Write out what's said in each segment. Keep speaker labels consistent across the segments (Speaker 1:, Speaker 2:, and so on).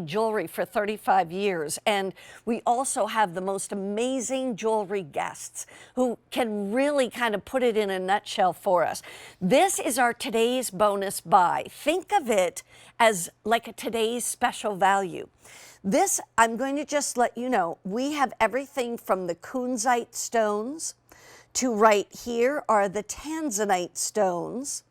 Speaker 1: Jewelry for 35 years, and we also have the most amazing jewelry guests who can really kind of put it in a nutshell for us. This is our today's bonus buy. Think of it as like a today's special value. This, I'm going to just let you know, we have everything from the kunzite stones to right here are the Tanzanite stones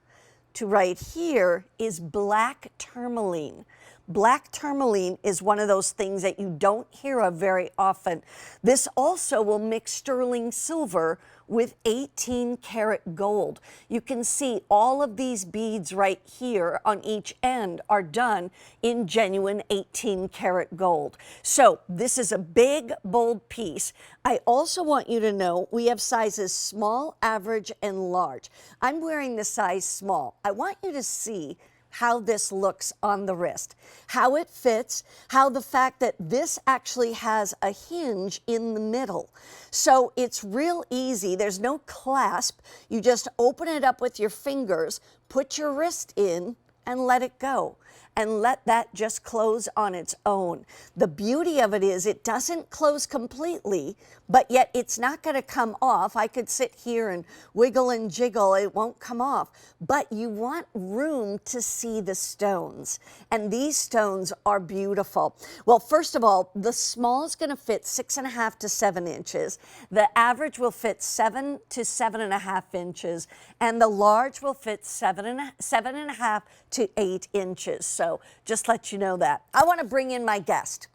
Speaker 1: to right here is black tourmaline. Black tourmaline is one of those things that you don't hear of very often. This also will mix sterling silver with 18 karat gold. You can see all of these beads right here on each end are done in genuine 18 karat gold. So this is a big, bold piece. I also want you to know we have sizes small, average, and large. I'm wearing the size small. I want you to see how this looks on the wrist, how it fits, how the fact that this actually has a hinge in the middle. So it's real easy. There's no clasp. You just open it up with your fingers, put your wrist in, and let it go. And let that just close on its own. The beauty of it is it doesn't close completely, but yet it's not going to come off. I could sit here and wiggle and jiggle, it won't come off. But you want room to see the stones. And these stones are beautiful. Well, first of all, the small is going to fit 6.5 to 7 inches. The average will fit 7 to 7.5 inches. And the large will fit 7.5 to 8 inches. So just let you know that. I want to bring in my guest.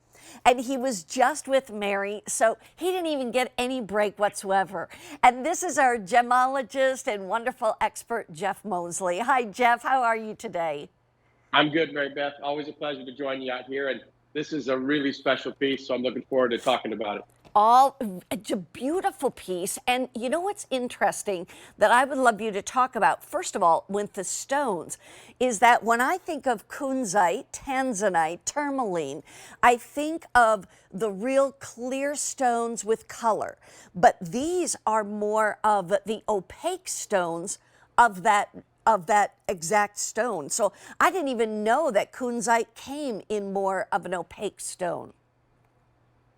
Speaker 1: And he was just with Mary, so he didn't even get any break whatsoever. And this is our gemologist and wonderful expert, Jeff Mosley. Hi, Jeff. How are you today?
Speaker 2: I'm good, Mary Beth. Always a pleasure to join you out here. And this is a really special piece, so I'm looking forward to talking about it.
Speaker 1: It's a beautiful piece. And you know what's interesting that I would love you to talk about, first of all, with the stones, is that when I think of kunzite, Tanzanite, tourmaline, I think of the real clear stones with color. But these are more of the opaque stones of that exact stone. So I didn't even know that kunzite came in more of an opaque stone.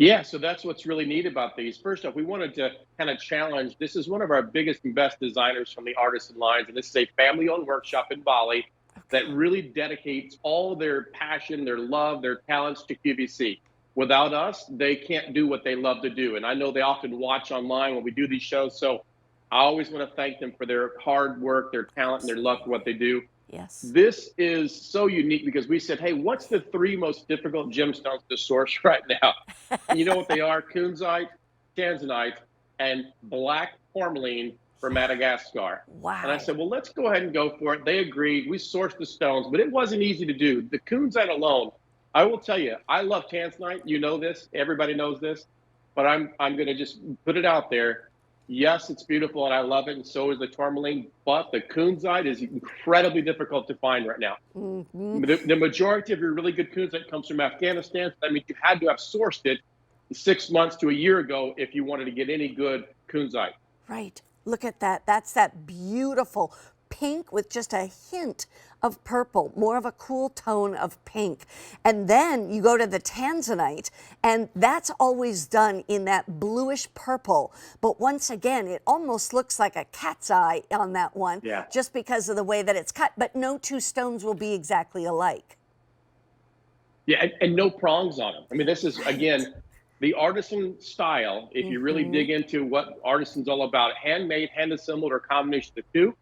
Speaker 2: Yeah, so that's what's really neat about these. First off, we wanted to kind of challenge. This is one of our biggest and best designers from the Artisan lines, and this is a family-owned workshop in Bali that really dedicates all their passion, their love, their talents to QVC. Without us, they can't do what they love to do. And I know they often watch online when we do these shows, so I always want to thank them for their hard work, their talent, and their love for what they do.
Speaker 1: Yes.
Speaker 2: This is so unique because we said, hey, what's the 3 most difficult gemstones to source right now? And you know what they are? Kunzite, Tanzanite, and black tourmaline from Madagascar.
Speaker 1: Wow.
Speaker 2: And I said, well, let's go ahead and go for it. They agreed. We sourced the stones, but it wasn't easy to do. The kunzite alone, I will tell you, I love Tanzanite. You know this. Everybody knows this. But I'm going to just put it out there. Yes, it's beautiful, and I love it, and so is the tourmaline, but the kunzite is incredibly difficult to find right now.
Speaker 1: Mm-hmm.
Speaker 2: The majority of your really good kunzite comes from Afghanistan. So that means you had to have sourced it 6 months to a year ago if you wanted to get any good kunzite.
Speaker 1: Right. Look at that. That's that beautiful pink with just a hint of purple, more of a cool tone of pink. And then you go to the Tanzanite, and that's always done in that bluish purple. But once again, it almost looks like a cat's eye on that one, just because of the way that it's cut. But no 2 stones will be exactly alike.
Speaker 2: Yeah, and no prongs on them. I mean, this is, again, the artisan style. If you really dig into what artisan's all about, handmade, hand-assembled, or combination of the two.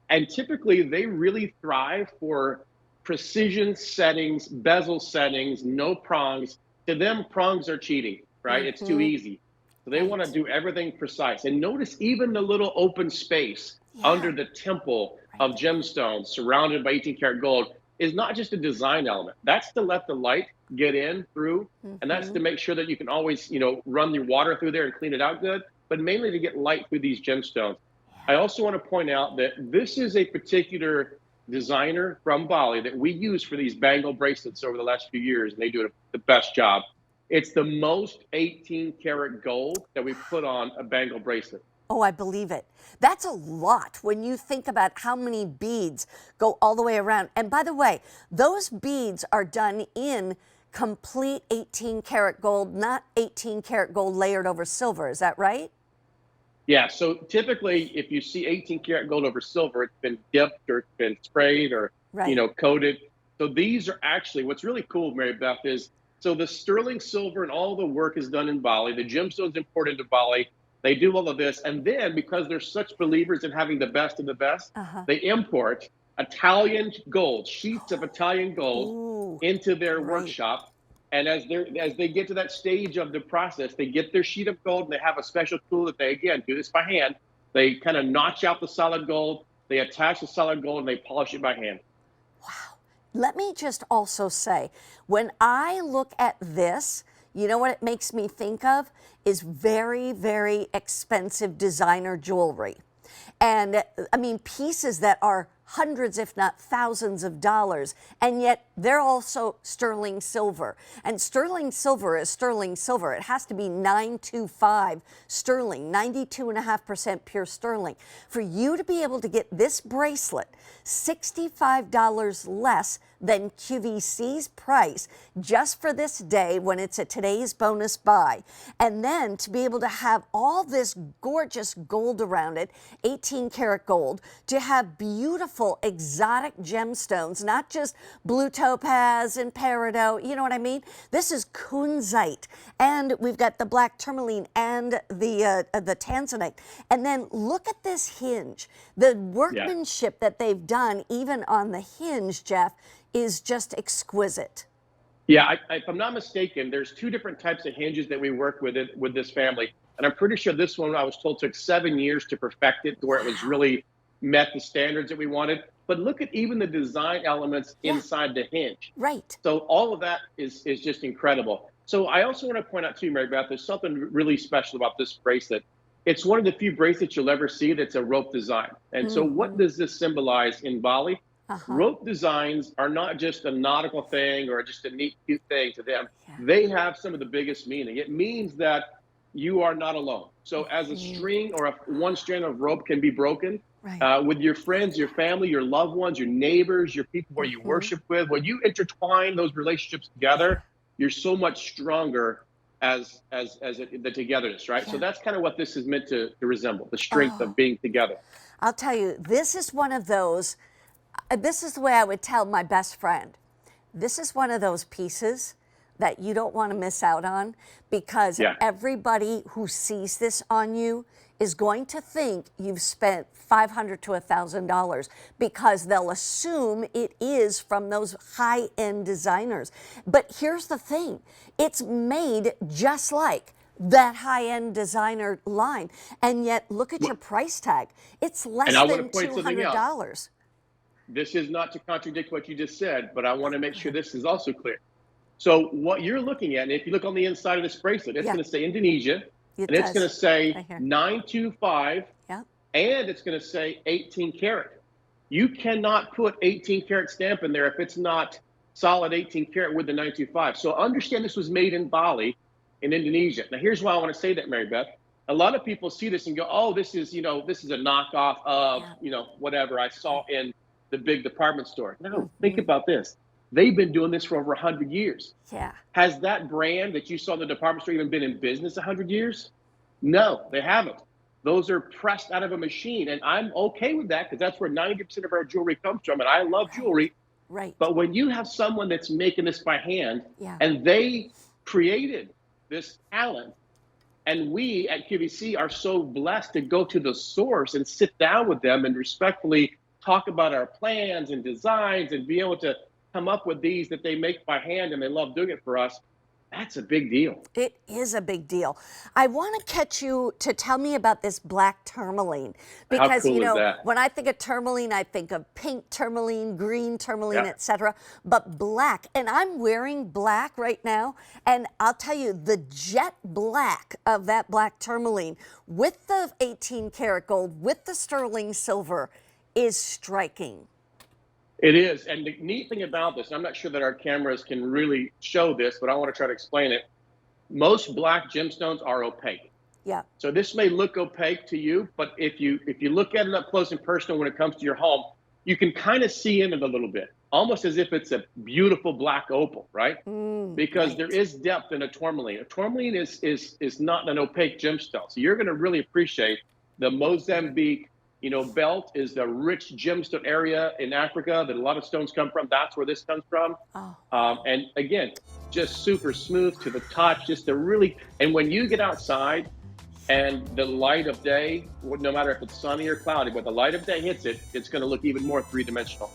Speaker 2: And typically, they really thrive for precision settings, bezel settings, no prongs. To them, prongs are cheating, right? It's too easy. So they want to do everything precise. And notice even the little open space under the temple of gemstones surrounded by 18 karat gold is not just a design element. That's to let the light get in through, and that's to make sure that you can always, run your water through there and clean it out good, but mainly to get light through these gemstones. I also want to point out that this is a particular designer from Bali that we use for these bangle bracelets over the last few years, and they do the best job. It's the most 18 karat gold that we put on a bangle bracelet.
Speaker 1: Oh, I believe it. That's a lot when you think about how many beads go all the way around. And by the way, those beads are done in complete 18 karat gold, not 18 karat gold layered over silver. Is that right?
Speaker 2: Yeah, so typically if you see 18 karat gold over silver, it's been dipped or it's been sprayed or,
Speaker 1: Right.
Speaker 2: coated. So these are actually, what's really cool, Mary Beth, is so the sterling silver and all the work is done in Bali. The gemstones imported to Bali. They do all of this. And then because they're such believers in having the best of the best, they import Italian gold, sheets of Italian gold
Speaker 1: Ooh,
Speaker 2: into their
Speaker 1: great.
Speaker 2: workshop. And as they get to that stage of the process, they get their sheet of gold and they have a special tool that they, again, do this by hand. They kind of notch out the solid gold, they attach the solid gold, and they polish it by hand.
Speaker 1: Wow. Let me just also say, when I look at this, you know what it makes me think of is very, very expensive designer jewelry. And I mean, pieces that are hundreds, if not thousands of dollars, and yet they're also sterling silver. And sterling silver is sterling silver. It has to be 925 sterling, 92.5% pure sterling. For you to be able to get this bracelet, $65 less than QVC's price just for this day when it's a today's bonus buy. And then to be able to have all this gorgeous gold around it, 18 karat gold, to have beautiful exotic gemstones, not just blue topaz and peridot, you know what I mean? This is kunzite. And we've got the black tourmaline and the Tanzanite. And then look at this hinge. The workmanship that they've done even on the hinge, Jeff, is just exquisite.
Speaker 2: Yeah, if I'm not mistaken, there's two different types of hinges that we work with with this family. And I'm pretty sure this one, I was told, took 7 years to perfect it to where it was really met the standards that we wanted. But look at even the design elements inside the hinge.
Speaker 1: Right.
Speaker 2: So all of that is just incredible. So I also want to point out to you, Mary Beth, there's something really special about this bracelet. It's one of the few bracelets you'll ever see that's a rope design. And so what does this symbolize in Bali? Rope designs are not just a nautical thing or just a neat, cute thing to them. They have some of the biggest meaning. It means that you are not alone. So as a string or one strand of rope can be broken, with your friends, your family, your loved ones, your neighbors, your people where you worship with, when you intertwine those relationships together, you're so much stronger as the togetherness, right? So that's kind of what this is meant to resemble, the strength of being together.
Speaker 1: I'll tell you, this is one of those, this is the way I would tell my best friend. This is one of those pieces that you don't want to miss out on, because everybody who sees this on you is going to think you've spent $500 to $1,000 because they'll assume it is from those high-end designers. But here's the thing, it's made just like that high-end designer line, and yet look at your price tag. It's less than $200.
Speaker 2: This is not to contradict what you just said, but I want to make sure this is also clear. So what you're looking at, and if you look on the inside of this bracelet, it's going to say Indonesia, and it's going to say 925, and it's going to say 18 karat. You cannot put 18 karat stamp in there if it's not solid 18 karat with the 925. So understand this was made in Bali, in Indonesia. Now here's why I want to say that, Mary Beth. A lot of people see this and go, oh, this is a knockoff of, whatever I saw in the big department store. No, think about this. They've been doing this for over 100 years. Has that brand that you saw in the department store even been in business 100 years? No, they haven't. Those are pressed out of a machine. And I'm okay with that because that's where 90% of our jewelry comes from. And I love jewelry. But when you have someone that's making this by hand and they created this talent, and we at QVC are so blessed to go to the source and sit down with them and respectfully talk about our plans and designs and be able to come up with these that they make by hand and they love doing it for us, that's a big deal.
Speaker 1: It is a big deal. I want to catch you to tell me about this black tourmaline, because when I think of tourmaline, I think of pink tourmaline, green tourmaline, etc. But black, and I'm wearing black right now, and I'll tell you, the jet black of that black tourmaline with the 18 karat gold, with the sterling silver, is striking.
Speaker 2: It is. And the neat thing about this, I'm not sure that our cameras can really show this, but I want to try to explain it. Most black gemstones are opaque. So this may look opaque to you, but if you look at it up close and personal when it comes to your home, you can kind of see in it a little bit. almost as if it's a beautiful black opal, right? Because
Speaker 1: right.
Speaker 2: there is depth in a tourmaline. A tourmaline is not an opaque gemstone. So you're going to really appreciate the Mozambique, belt is the rich gemstone area in Africa that a lot of stones come from. That's where this comes from.
Speaker 1: Oh,
Speaker 2: And again, just super smooth to the touch, just a really, and when you get outside and the light of day, no matter if it's sunny or cloudy, but the light of day hits it, it's going to look even more three-dimensional.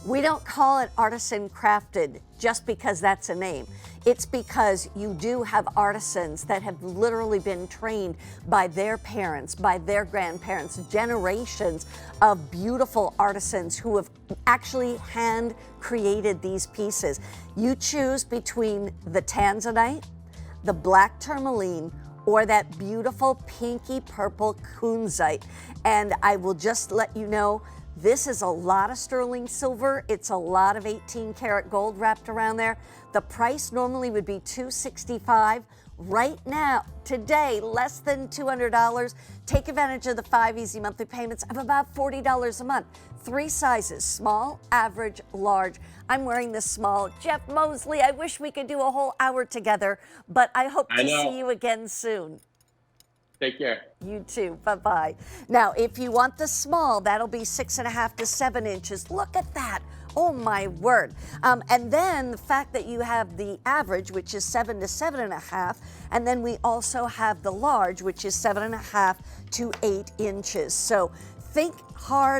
Speaker 1: we don't call it artisan crafted just because that's a name. It's because you do have artisans that have literally been trained by their parents, by their grandparents, generations of beautiful artisans who have actually hand created these pieces. You choose between the Tanzanite, the black tourmaline, or that beautiful pinky purple kunzite. And I will just let you know, this is a lot of sterling silver. It's a lot of 18 karat gold wrapped around there. The price normally would be $265. Right now, today, less than $200. Take advantage of the 5 easy monthly payments of about $40 a month. 3 sizes, small, average, large. I'm wearing the small. Jeff Mosley, I wish we could do a whole hour together, but I hope to see you again soon.
Speaker 2: Take care.
Speaker 1: You too. Bye-bye. Now, if you want the small, that'll be 6.5 to 7 inches. Look at that. Oh, my word. And then the fact that you have the average, which is 7 to 7.5, and then we also have the large, which is 7.5 to 8 inches. So think hard